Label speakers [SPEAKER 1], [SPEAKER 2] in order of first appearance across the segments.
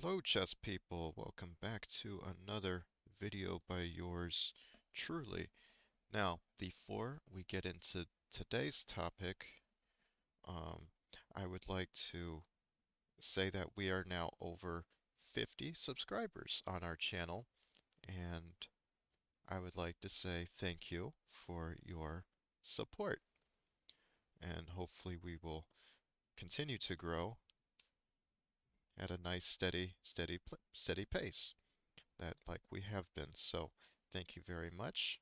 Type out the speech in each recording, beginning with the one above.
[SPEAKER 1] Hello, chess people. Welcome back to another video by yours truly. Now, before we get into today's topic, um, I would like to say that we are now over 50 subscribers on our channel, and I would like to say thank you for your support. And hopefully, we will continue to grow at a nice, steady pace, that like we have been. So thank you very much.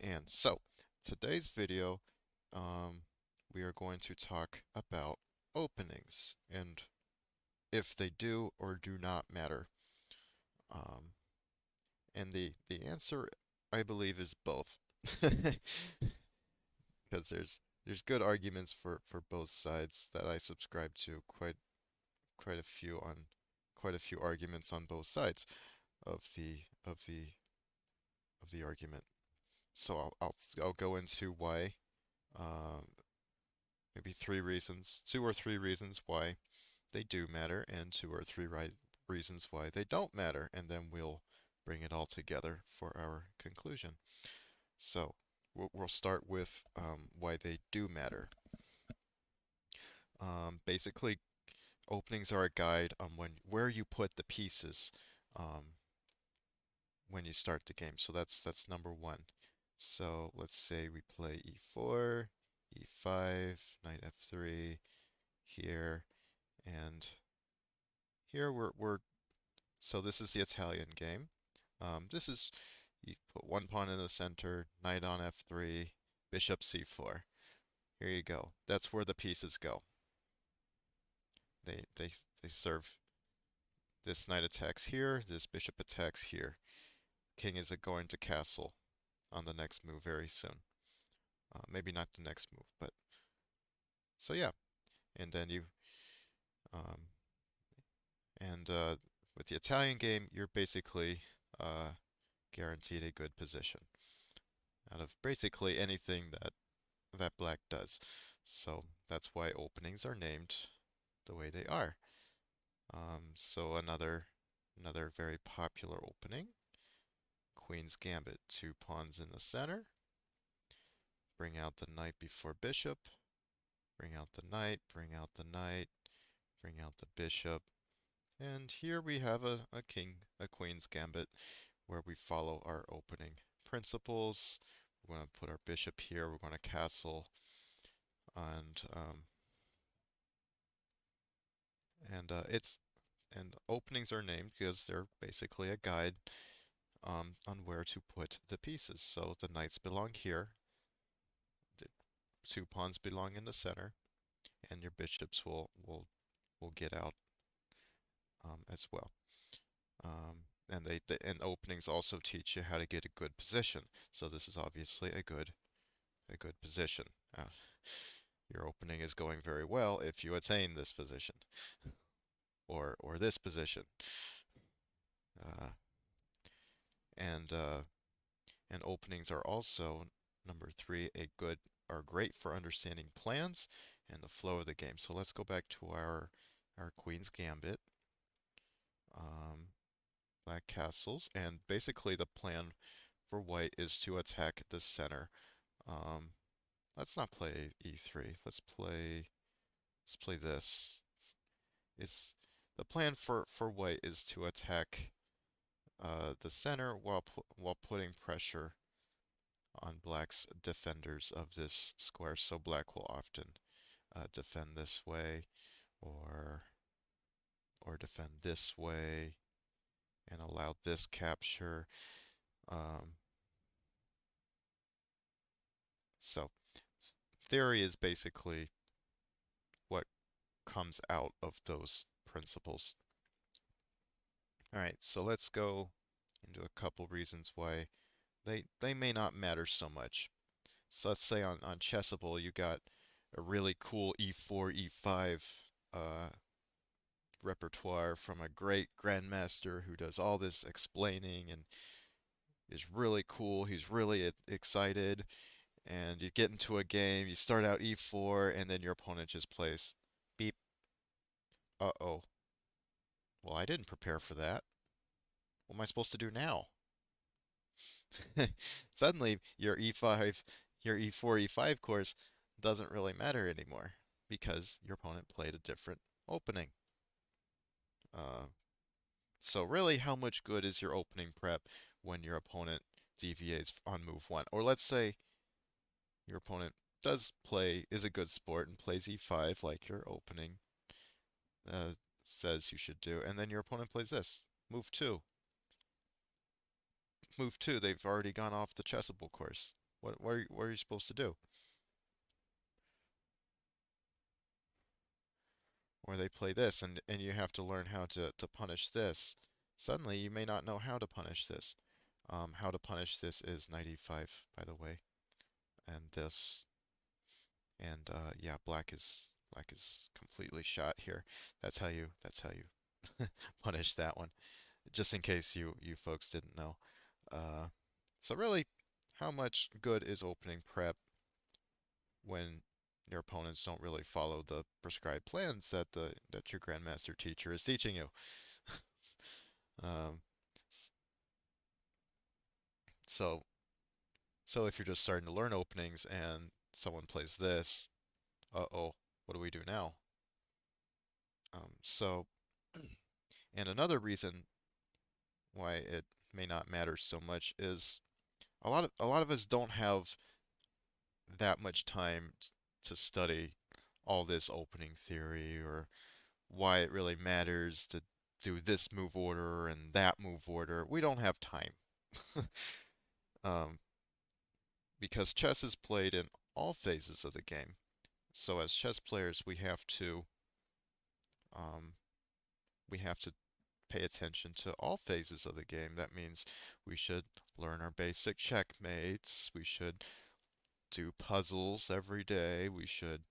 [SPEAKER 1] And so today's video, um, we are going to talk about openings and if they do or do not matter. Um, and the answer, I believe, is both, because there's good arguments for both sides that I subscribe to. Quite a few on quite a few arguments on both sides of the of the of the argument. So I'll go into why, um, maybe three reasons, two or three reasons why they do matter, and two or three reasons why they don't matter, and then we'll bring it all together for our conclusion. So we'll start with why they do matter. Basically, openings are a guide on where you put the pieces, um, when you start the game. So that's number one. So let's say we play e4, e5, knight f3 here, and here we're so this is the Italian game. This is you put one pawn in the center, knight on f3, bishop c4. Here you go. That's where the pieces go. They serve. This knight attacks here, this bishop attacks here. King is going to castle on the next move very soon. Maybe not the next move, but so yeah. And then you um, and with the Italian game, you're basically uh, guaranteed a good position out of basically anything that black does. So that's why openings are named the way they are. So another very popular opening, Queen's Gambit, two pawns in the center. Bring out the knight before bishop. Bring out the knight. Bring out the knight. Bring out the bishop. And here we have a Queen's Gambit where we follow our opening principles. We're going to put our bishop here. We're going to castle, and it's and openings are named because they're basically a guide, on where to put the pieces. So the knights belong here, the two pawns belong in the center, and your bishops will get out, as well. And and openings also teach you how to get a good position. So this is obviously a good position. Uh, your opening is going very well if you attain this position or this position. Uh, and uh, and openings are also number three, are great for understanding plans and the flow of the game. So let's go back to our Queen's Gambit. Um, Black castles, and basically the plan for white is to attack the center. Um, let's not play e3. Let's play this. It's the plan for white is to attack the center while putting pressure on black's defenders of this square. So black will often defend this way, or defend this way and allow this capture. Um, so theory is basically what comes out of those principles. All right, so let's go into a couple reasons why they may not matter so much. So let's say on Chessable you got a really cool e4, e5 uh, repertoire from a great grandmaster who does all this explaining and is really cool. He's really excited, and you get into a game, you start out e4, and then your opponent just plays beep. Uh-oh. Well, I didn't prepare for that. What am I supposed to do now? Suddenly, your E5, your E4, E5 course doesn't really matter anymore because your opponent played a different opening. Uh, so really, how much good is your opening prep when your opponent deviates on move one? Or let's say your opponent is a good sport and plays E5 like your opening uh, says you should do, and then your opponent plays this, move two. Move two, they've already gone off the chessable course. What are you supposed to do? Or they play this, and you have to learn how to punish this. Suddenly, you may not know how to punish this. How to punish this is knight e5, by the way, and this, and yeah, black is completely shot here. That's how you punish that one. Just in case you folks didn't know. Uh, so really, how much good is opening prep when your opponents don't really follow the prescribed plans that your grandmaster teacher is teaching you? Um, so so if you're just starting to learn openings and someone plays this, uh-oh, what do we do now? So and another reason why it may not matter so much is a lot of us don't have that much time to study all this opening theory or why it really matters to do this move order and that move order. We don't have time. um, because chess is played in all phases of the game. So as chess players, um, we have to pay attention to all phases of the game. That means we should learn our basic checkmates. We should do puzzles every day. We should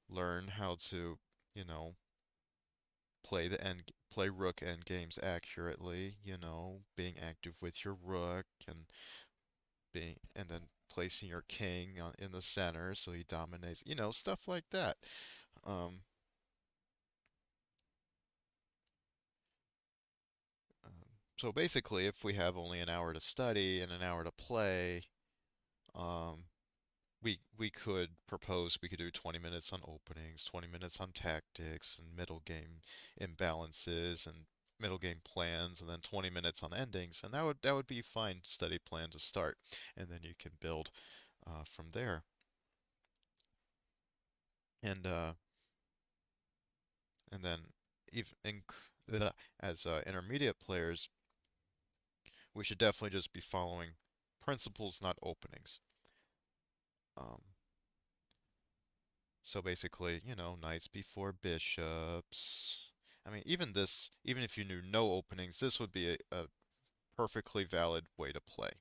[SPEAKER 1] learn how to, you know, play rook end games accurately, being active with your rook and then placing your king in the center so he dominates, stuff like that. Um, um, so basically, if we have only an hour to study and an hour to play, um, we could do 20 minutes on openings, 20 minutes on tactics and middle game imbalances and middle game plans, and then 20 minutes on endings, and that would be a fine study plan to start, and then you can build from there. And and then even as intermediate players, we should definitely just be following principles, not openings. Um, So basically, knights before bishops. I mean, even if you knew no openings, this would be a perfectly valid way to play.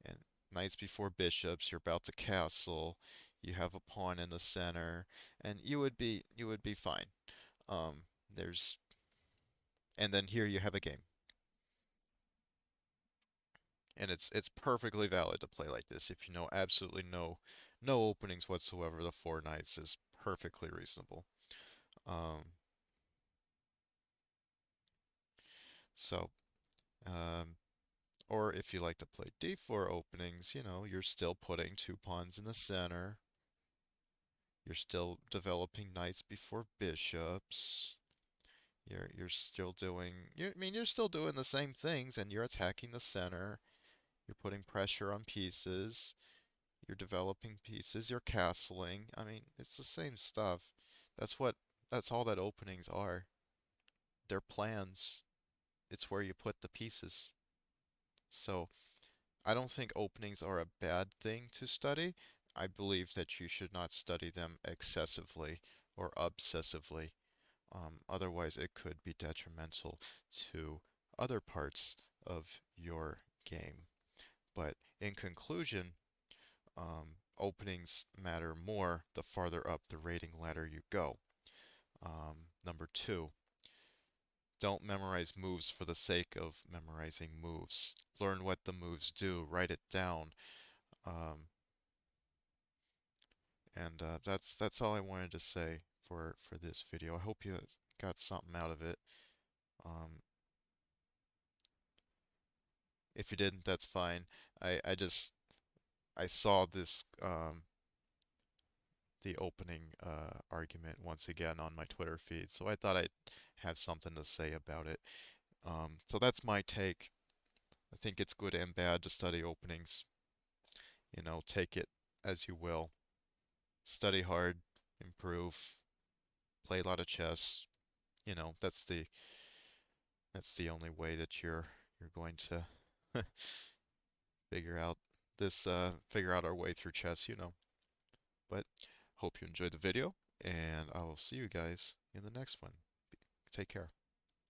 [SPEAKER 1] And knights before bishops, you're about to castle, you have a pawn in the center, and you would be fine. Um, there's and then here you have a game. And it's perfectly valid to play like this. If you know absolutely no openings whatsoever, the four knights is perfectly reasonable. Um, so Um, or if you like to play d4 openings, you're still putting two pawns in the center. You're still developing knights before bishops. You're still I mean, you're still doing the same things, and you're attacking the center. You're putting pressure on pieces. You're developing pieces. You're castling. I mean, it's the same stuff. That's what that's all that openings are. They're plans. It's where you put the pieces. So I don't think openings are a bad thing to study. I believe that you should not study them excessively or obsessively. Otherwise, it could be detrimental to other parts of your game. But in conclusion, openings matter more the farther up the rating ladder you go. Number two, don't memorize moves for the sake of memorizing moves. Learn what the moves do, write it down. Um, And that's all I wanted to say for this video. I hope you got something out of it. Um, if you didn't, that's fine. I just I saw this the opening argument once again on my Twitter feed, so I thought I'd have something to say about it. So that's my take. I think it's good and bad to study openings. Take it as you will. Study hard, improve, play a lot of chess. That's the only way that you're going to figure out figure out our way through chess. But hope you enjoyed the video, and I will see you guys in the next one. Take care.